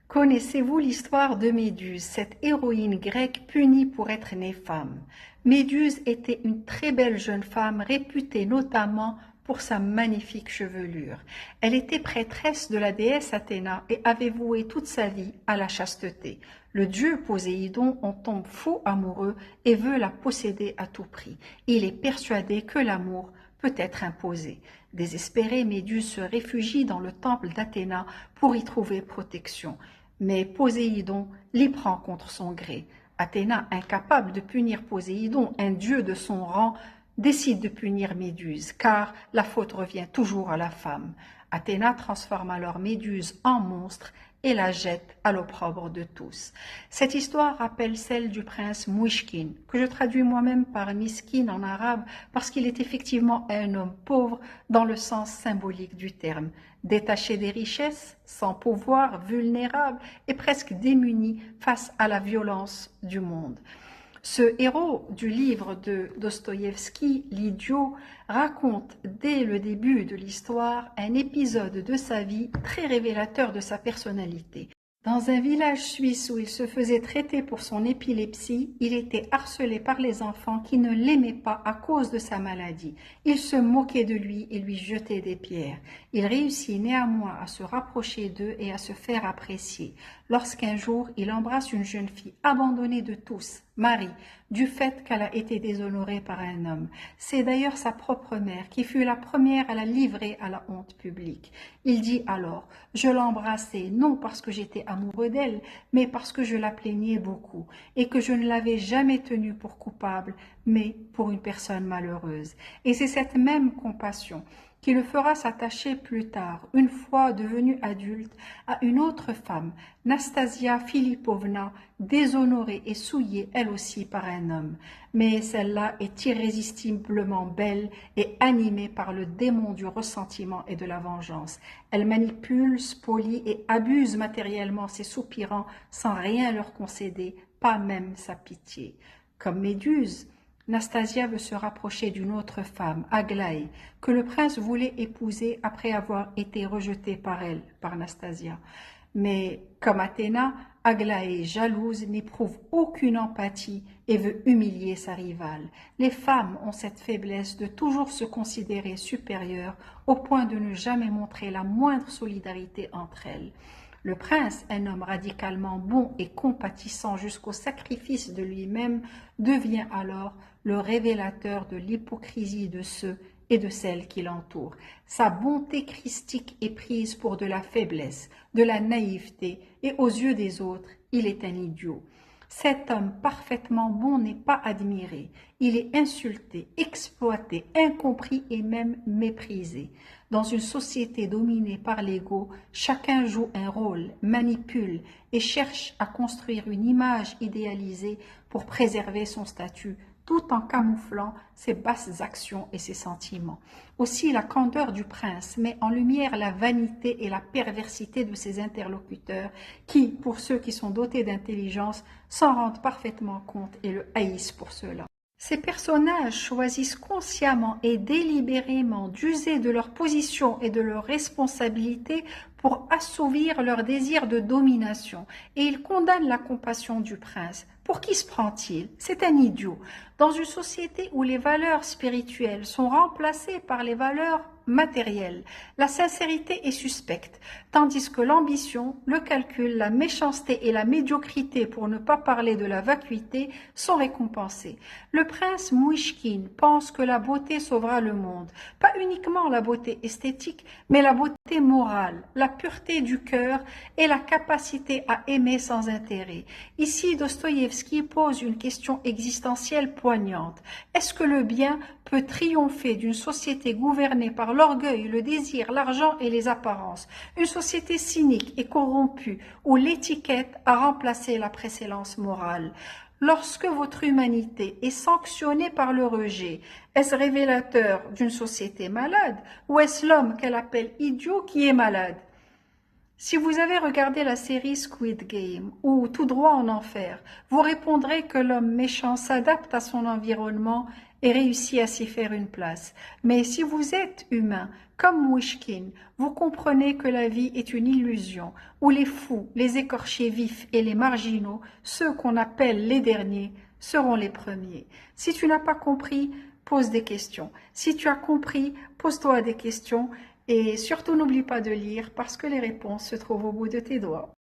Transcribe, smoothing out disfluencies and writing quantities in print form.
Connaissez-vous l'histoire de Méduse, cette héroïne grecque punie pour être née femme? Méduse était une très belle jeune femme réputée notamment pour sa magnifique chevelure. Elle était prêtresse de la déesse Athéna et avait voué toute sa vie à la chasteté. Le dieu Poséidon en tombe fou amoureux et veut la posséder à tout prix. Il est persuadé que l'amour peut être imposé. Désespérée, Méduse se réfugie dans le temple d'Athéna pour y trouver protection. Mais Poséidon l'y prend contre son gré. Athéna, incapable de punir Poséidon, un dieu de son rang, décide de punir Méduse, car la faute revient toujours à la femme. Athéna transforme alors Méduse en monstre et la jette à l'opprobre de tous. Cette histoire rappelle celle du prince Mouchkine, que je traduis moi-même par Miskin en arabe parce qu'il est effectivement un homme pauvre dans le sens symbolique du terme, détaché des richesses, sans pouvoir, vulnérable et presque démuni face à la violence du monde. Ce héros du livre de Dostoïevski, L'idiot, raconte dès le début de l'histoire un épisode de sa vie très révélateur de sa personnalité. Dans un village suisse où il se faisait traiter pour son épilepsie, il était harcelé par les enfants qui ne l'aimaient pas à cause de sa maladie. Ils se moquaient de lui et lui jetaient des pierres. Il réussit néanmoins à se rapprocher d'eux et à se faire apprécier. Lorsqu'un jour, il embrasse une jeune fille abandonnée de tous, Marie, du fait qu'elle a été déshonorée par un homme. C'est d'ailleurs sa propre mère qui fut la première à la livrer à la honte publique. Il dit alors « Je l'embrassais non parce que j'étais amoureux d'elle, mais parce que je la plaignais beaucoup et que je ne l'avais jamais tenue pour coupable, mais pour une personne malheureuse. » Et c'est cette même compassion qui le fera s'attacher plus tard, une fois devenu adulte, à une autre femme, Nastasia Philippovna, déshonorée et souillée elle aussi par un homme. Mais celle-là est irrésistiblement belle et animée par le démon du ressentiment et de la vengeance. Elle manipule, spolie et abuse matériellement ses soupirants sans rien leur concéder, pas même sa pitié. Comme Méduse, Nastasia veut se rapprocher d'une autre femme, Aglaé, que le prince voulait épouser après avoir été rejeté par elle, par Nastasia. Mais comme Athéna, Aglaé, jalouse, n'éprouve aucune empathie et veut humilier sa rivale. Les femmes ont cette faiblesse de toujours se considérer supérieures au point de ne jamais montrer la moindre solidarité entre elles. Le prince, un homme radicalement bon et compatissant jusqu'au sacrifice de lui-même, devient alors le révélateur de l'hypocrisie de ceux et de celles qui l'entourent. Sa bonté christique est prise pour de la faiblesse, de la naïveté, et aux yeux des autres, il est un idiot. Cet homme parfaitement bon n'est pas admiré, il est insulté, exploité, incompris et même méprisé. Dans une société dominée par l'ego, chacun joue un rôle, manipule et cherche à construire une image idéalisée pour préserver son statut, tout en camouflant ses basses actions et ses sentiments. Aussi, la candeur du prince met en lumière la vanité et la perversité de ses interlocuteurs qui, pour ceux qui sont dotés d'intelligence, s'en rendent parfaitement compte et le haïssent pour cela. Ces personnages choisissent consciemment et délibérément d'user de leur position et de leur responsabilité pour assouvir leur désir de domination, et ils condamnent la compassion du prince. Pour qui se prend-il? C'est un idiot. Dans une société où les valeurs spirituelles sont remplacées par les valeurs matérielles, la sincérité est suspecte, tandis que l'ambition, le calcul, la méchanceté et la médiocrité, pour ne pas parler de la vacuité, sont récompensées. Le prince Mouchkine pense que la beauté sauvera le monde, pas uniquement la beauté esthétique, mais la beauté morale, la pureté du cœur et la capacité à aimer sans intérêt. Ici, Dostoïevski pose une question existentielle poignante. Est-ce que le bien peut triompher d'une société gouvernée par l'orgueil, le désir, l'argent et les apparences, une société cynique et corrompue où l'étiquette a remplacé la préséance morale? Lorsque votre humanité est sanctionnée par le rejet, est-ce révélateur d'une société malade ou est-ce l'homme qu'elle appelle idiot qui est malade? Si vous avez regardé la série Squid Game ou Tout droit en enfer, vous répondrez que l'homme méchant s'adapte à son environnement et réussit à s'y faire une place. Mais si vous êtes humain, comme Mouchkine, vous comprenez que la vie est une illusion, où les fous, les écorchés vifs et les marginaux, ceux qu'on appelle les derniers, seront les premiers. Si tu n'as pas compris, pose des questions. Si tu as compris, pose-toi des questions et surtout n'oublie pas de lire parce que les réponses se trouvent au bout de tes doigts.